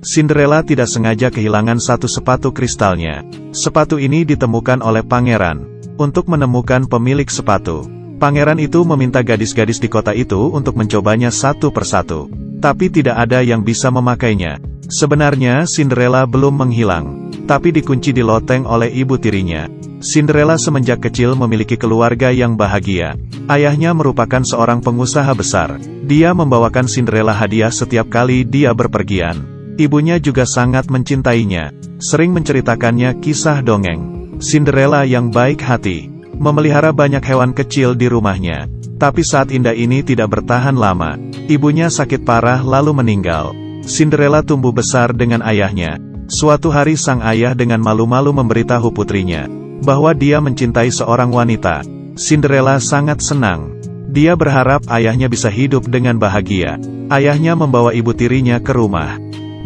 Cinderella tidak sengaja kehilangan satu sepatu kristalnya. Sepatu ini ditemukan oleh pangeran. Untuk menemukan pemilik sepatu, pangeran itu meminta gadis-gadis di kota itu untuk mencobanya satu persatu. Tapi tidak ada yang bisa memakainya. Sebenarnya Cinderella belum menghilang, tapi dikunci di loteng oleh ibu tirinya. Cinderella semenjak kecil memiliki keluarga yang bahagia. Ayahnya merupakan seorang pengusaha besar. Dia membawakan Cinderella hadiah setiap kali dia berpergian. Ibunya juga sangat mencintainya, sering menceritakannya kisah dongeng. Cinderella yang baik hati, memelihara banyak hewan kecil di rumahnya. Tapi saat indah ini tidak bertahan lama. Ibunya sakit parah lalu meninggal. Cinderella tumbuh besar dengan ayahnya. Suatu hari sang ayah dengan malu-malu memberitahu putrinya bahwa dia mencintai seorang wanita. Cinderella sangat senang. Dia berharap ayahnya bisa hidup dengan bahagia. Ayahnya membawa ibu tirinya ke rumah.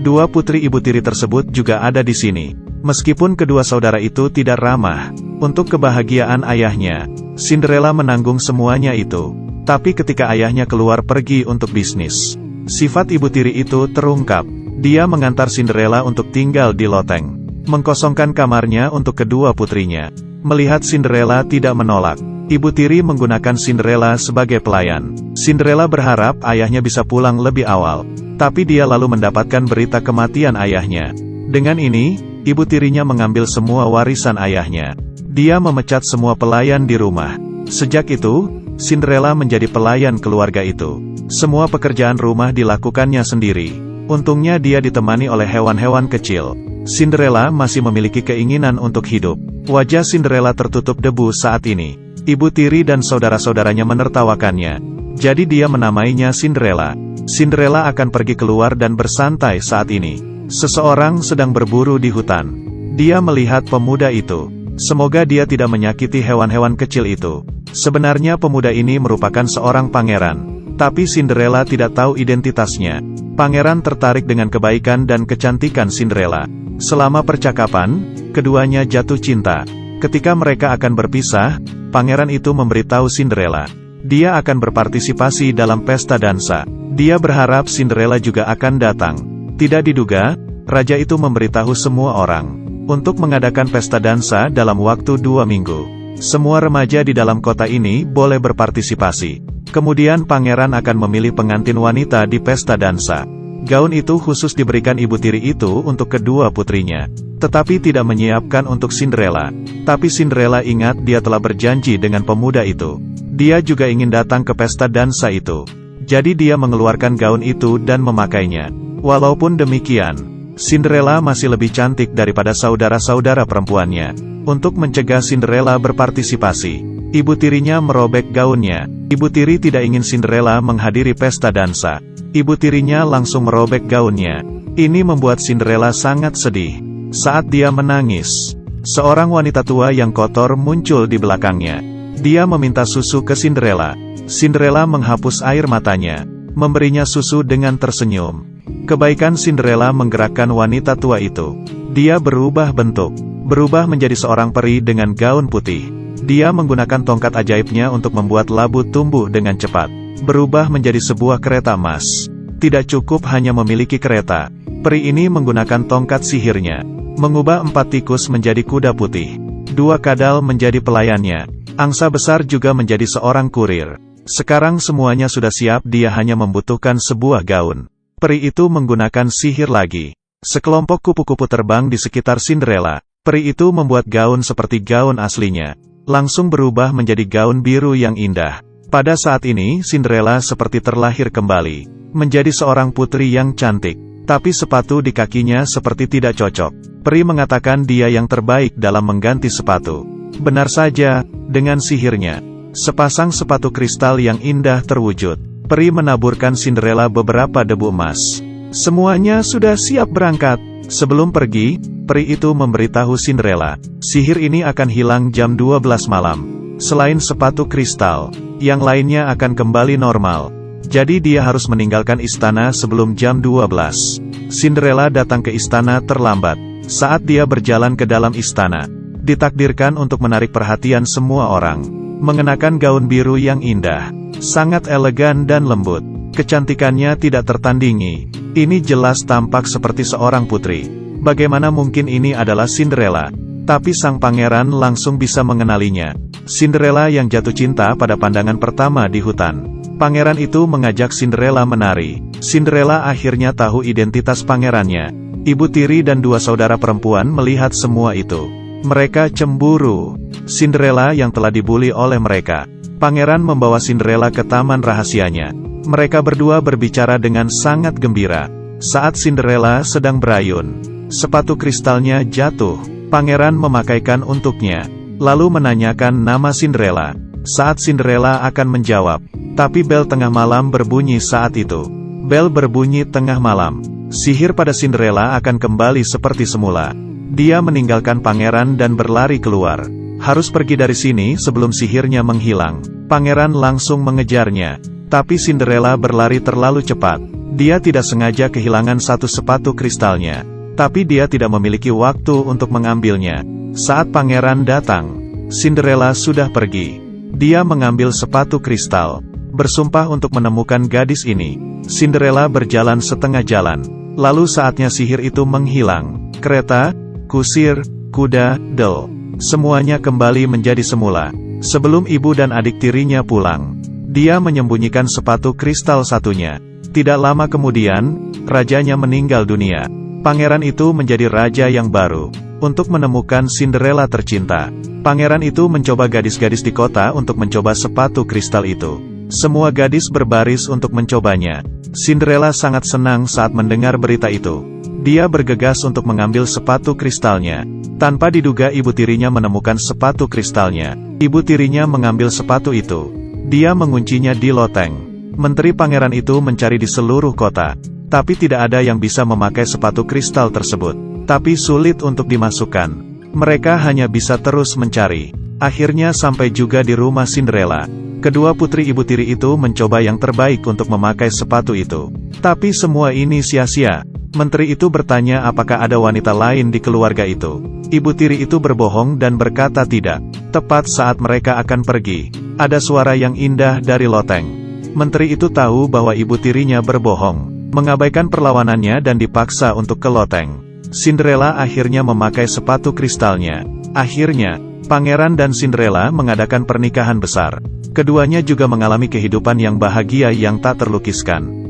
Dua putri ibu tiri tersebut juga ada di sini. Meskipun kedua saudara itu tidak ramah, untuk kebahagiaan ayahnya, Cinderella menanggung semuanya itu. Tapi ketika ayahnya keluar pergi untuk bisnis, sifat ibu tiri itu terungkap. Dia mengantar Cinderella untuk tinggal di loteng, mengkosongkan kamarnya untuk kedua putrinya. Melihat Cinderella tidak menolak, ibu tiri menggunakan Cinderella sebagai pelayan. Cinderella berharap ayahnya bisa pulang lebih awal, tapi dia lalu mendapatkan berita kematian ayahnya. Dengan ini, ibu tirinya mengambil semua warisan ayahnya. Dia memecat semua pelayan di rumah. Sejak itu, Cinderella menjadi pelayan keluarga itu. Semua pekerjaan rumah dilakukannya sendiri. Untungnya dia ditemani oleh hewan-hewan kecil. Cinderella masih memiliki keinginan untuk hidup. Wajah Cinderella tertutup debu saat ini. Ibu tiri dan saudara-saudaranya menertawakannya. Jadi dia menamainya Cinderella. Cinderella akan pergi keluar dan bersantai saat ini. Seseorang sedang berburu di hutan. Dia melihat pemuda itu. Semoga dia tidak menyakiti hewan-hewan kecil itu. Sebenarnya pemuda ini merupakan seorang pangeran. Tapi Cinderella tidak tahu identitasnya. Pangeran tertarik dengan kebaikan dan kecantikan Cinderella. Selama percakapan, keduanya jatuh cinta. Ketika mereka akan berpisah, pangeran itu memberitahu Cinderella dia akan berpartisipasi dalam pesta dansa. Dia berharap Cinderella juga akan datang. Tidak diduga, raja itu memberitahu semua orang untuk mengadakan pesta dansa dalam waktu 2 minggu. Semua remaja di dalam kota ini boleh berpartisipasi. Kemudian pangeran akan memilih pengantin wanita di pesta dansa. Gaun itu khusus diberikan ibu tiri itu untuk kedua putrinya, tetapi tidak menyiapkan untuk Cinderella. Tapi Cinderella ingat dia telah berjanji dengan pemuda itu. Dia juga ingin datang ke pesta dansa itu. Jadi dia mengeluarkan gaun itu dan memakainya. Walaupun demikian, Cinderella masih lebih cantik daripada saudara-saudara perempuannya. Untuk mencegah Cinderella berpartisipasi, ibu tirinya merobek gaunnya. Ibu tiri tidak ingin Cinderella menghadiri pesta dansa. Ibu tirinya langsung merobek gaunnya. Ini membuat Cinderella sangat sedih. Saat dia menangis, seorang wanita tua yang kotor muncul di belakangnya. Dia meminta susu ke Cinderella. Cinderella menghapus air matanya, memberinya susu dengan tersenyum. Kebaikan Cinderella menggerakkan wanita tua itu. Dia berubah bentuk, berubah menjadi seorang peri dengan gaun putih. Dia menggunakan tongkat ajaibnya untuk membuat labu tumbuh dengan cepat, berubah menjadi sebuah kereta emas. Tidak cukup hanya memiliki kereta, peri ini menggunakan tongkat sihirnya, mengubah 4 tikus menjadi kuda putih, 2 kadal menjadi pelayannya, angsa besar juga menjadi seorang kurir. Sekarang semuanya sudah siap, dia hanya membutuhkan sebuah gaun. Peri itu menggunakan sihir lagi. Sekelompok kupu-kupu terbang di sekitar Cinderella. Peri itu membuat gaun seperti gaun aslinya, langsung berubah menjadi gaun biru yang indah. Pada saat ini Cinderella seperti terlahir kembali, menjadi seorang putri yang cantik. Tapi sepatu di kakinya seperti tidak cocok. Peri mengatakan dia yang terbaik dalam mengganti sepatu. Benar saja, dengan sihirnya, sepasang sepatu kristal yang indah terwujud. Peri menaburkan Cinderella beberapa debu emas. Semuanya sudah siap berangkat. Sebelum pergi, peri itu memberitahu Cinderella, sihir ini akan hilang jam 12 malam. Selain sepatu kristal, yang lainnya akan kembali normal. Jadi dia harus meninggalkan istana sebelum jam 12. Cinderella datang ke istana terlambat. Saat dia berjalan ke dalam istana, ditakdirkan untuk menarik perhatian semua orang. Mengenakan gaun biru yang indah, sangat elegan dan lembut. Kecantikannya tidak tertandingi. Ini jelas tampak seperti seorang putri. Bagaimana mungkin ini adalah Cinderella? Tapi sang pangeran langsung bisa mengenalinya. Cinderella yang jatuh cinta pada pandangan pertama di hutan. Pangeran itu mengajak Cinderella menari. Cinderella akhirnya tahu identitas pangerannya. Ibu tiri dan dua saudara perempuan melihat semua itu. Mereka cemburu. Cinderella yang telah dibuli oleh mereka. Pangeran membawa Cinderella ke taman rahasianya. Mereka berdua berbicara dengan sangat gembira. Saat Cinderella sedang berayun, sepatu kristalnya jatuh. Pangeran memakaikan untuknya, lalu menanyakan nama Cinderella. Saat Cinderella akan menjawab, tapi bel tengah malam berbunyi saat itu. Bel berbunyi tengah malam. Sihir pada Cinderella akan kembali seperti semula. Dia meninggalkan pangeran dan berlari keluar. Harus pergi dari sini sebelum sihirnya menghilang. Pangeran langsung mengejarnya, tapi Cinderella berlari terlalu cepat. Dia tidak sengaja kehilangan satu sepatu kristalnya. Tapi dia tidak memiliki waktu untuk mengambilnya. Saat pangeran datang, Cinderella sudah pergi. Dia mengambil sepatu kristal, bersumpah untuk menemukan gadis ini. Cinderella berjalan setengah jalan. Lalu saatnya sihir itu menghilang. Kereta, kusir, kuda, del, semuanya kembali menjadi semula. Sebelum ibu dan adik tirinya pulang, dia menyembunyikan sepatu kristal satunya. Tidak lama kemudian, rajanya meninggal dunia. Pangeran itu menjadi raja yang baru. Untuk menemukan Cinderella tercinta, pangeran itu mencoba gadis-gadis di kota untuk mencoba sepatu kristal itu. Semua gadis berbaris untuk mencobanya. Cinderella sangat senang saat mendengar berita itu. Dia bergegas untuk mengambil sepatu kristalnya. Tanpa diduga ibu tirinya menemukan sepatu kristalnya. Ibu tirinya mengambil sepatu itu. Dia menguncinya di loteng. Menteri pangeran itu mencari di seluruh kota. Tapi tidak ada yang bisa memakai sepatu kristal tersebut. Tapi sulit untuk dimasukkan. Mereka hanya bisa terus mencari. Akhirnya sampai juga di rumah Cinderella. Kedua putri ibu tiri itu mencoba yang terbaik untuk memakai sepatu itu. Tapi semua ini sia-sia. Menteri itu bertanya apakah ada wanita lain di keluarga itu. Ibu tiri itu berbohong dan berkata tidak. Tepat saat mereka akan pergi, ada suara yang indah dari loteng. Menteri itu tahu bahwa ibu tirinya berbohong, mengabaikan perlawanannya dan dipaksa untuk ke loteng. Cinderella akhirnya memakai sepatu kristalnya. Akhirnya, pangeran dan Cinderella mengadakan pernikahan besar. Keduanya juga mengalami kehidupan yang bahagia yang tak terlukiskan.